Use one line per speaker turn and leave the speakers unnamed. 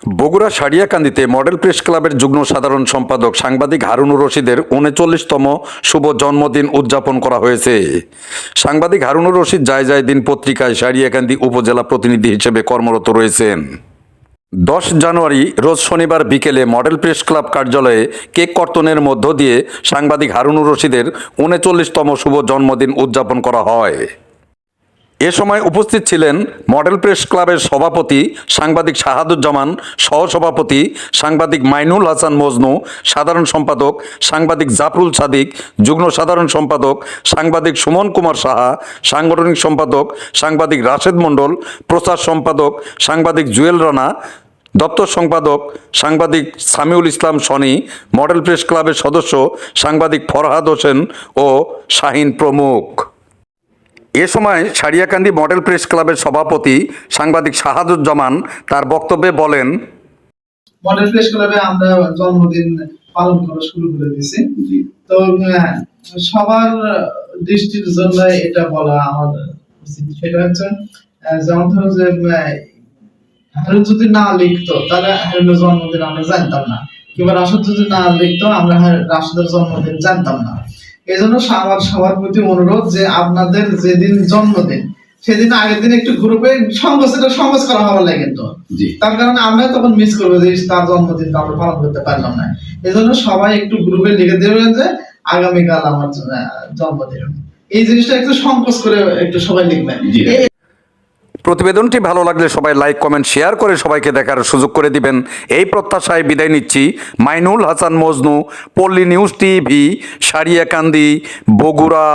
Bogura সারিয়াকান্দিতে model press ক্লাবের যুগ্ম সাধারণ সম্পাদক সাংবাদিক হারুনুর রশিদের ৩৯তম শুভ জন্মদিন উদযাপন করা হয়েছে। সাংবাদিক হারুনুর রশিদ যায় দিন পত্রিকায় সারিয়াকান্দি উপজেলা প্রতিনিধি হিসেবে কর্মরত রয়েছেন। 10 জানুয়ারি রোজ শনিবার বিকেলে মডেল প্রেস ক্লাব কার্যালয়ে কেক কর্তনের মধ্য দিয়ে সাংবাদিক হারুনুর রশিদের ৩৯তম শুভ জন্মদিন উদযাপন করা হয়। এ সময় উপস্থিত ছিলেন মডেল প্রেস ক্লাবের সভাপতি সাংবাদিক শাহাদুজ্জামান, সহসভাপতি সাংবাদিক মাইনুল হাসান মজনু, সাধারণ সম্পাদক সাংবাদিক জাফরুল সাদিক, যুগ্ম সাধারণ সম্পাদক সাংবাদিক সুমন কুমার সাহা, সাংগঠনিক সম্পাদক সাংবাদিক রাশেদ মণ্ডল, প্রচার সম্পাদক সাংবাদিক জুয়েল রানা, দপ্তর সম্পাদক সাংবাদিক সামিউল ইসলাম সনি, মডেল প্রেস ক্লাবের সদস্য সাংবাদিক ফরহাদ হোসেন ও শাহিন প্রমুখ। এ সময় সারিয়াকান্দি মডেল প্রেস ক্লাবের সভাপতি সাংবাদিক শাহাদুজ্জামান তার বক্তব্যে বলেন,
মডেল প্রেস ক্লাবে আমরা জন্মদিন পালন করা শুরু করে দিয়েছি। তো সবার দৃষ্টির জন্য এটা বলা আমার উচিত। সেটা হচ্ছে যেমন ধরো যে হারুন যদি না লিখতো তাহলে হারুনের জন্মদিন আমরা জানতাম না, কিংবা রাশেদ যদি না লিখতো আমরা রাশেদের জন্মদিন জানতাম না। এই জন্য আমার সবার প্রতি অনুরোধ যে আপনাদের যেদিন জন্মদিন সেদিন আগের দিন একটু গ্রুপে সংকোচ করা হওয়ার লাগে, কিন্তু তার কারণে আমরা তখন মিস করবো যে তার জন্মদিনটা আমরা পালন করতে পারলাম না। এই জন্য সবাই একটু গ্রুপে লিখে দেবেন যে আগামীকাল আমার জন্মদিন। এই জিনিসটা একটু সংকোচ করে একটু সবাই লিখবেন।
প্রতিবেদনটি ভালো লাগলে সবাই লাইক, কমেন্ট, শেয়ার করে সবাইকে দেখার সুযোগ করে দিবেন এই প্রত্যাশায় বিদায় নিচ্ছি। মাইনুল হাসান মজনু, পল্লী নিউজ টিভি, সারিয়াকান্দি, বগুড়া।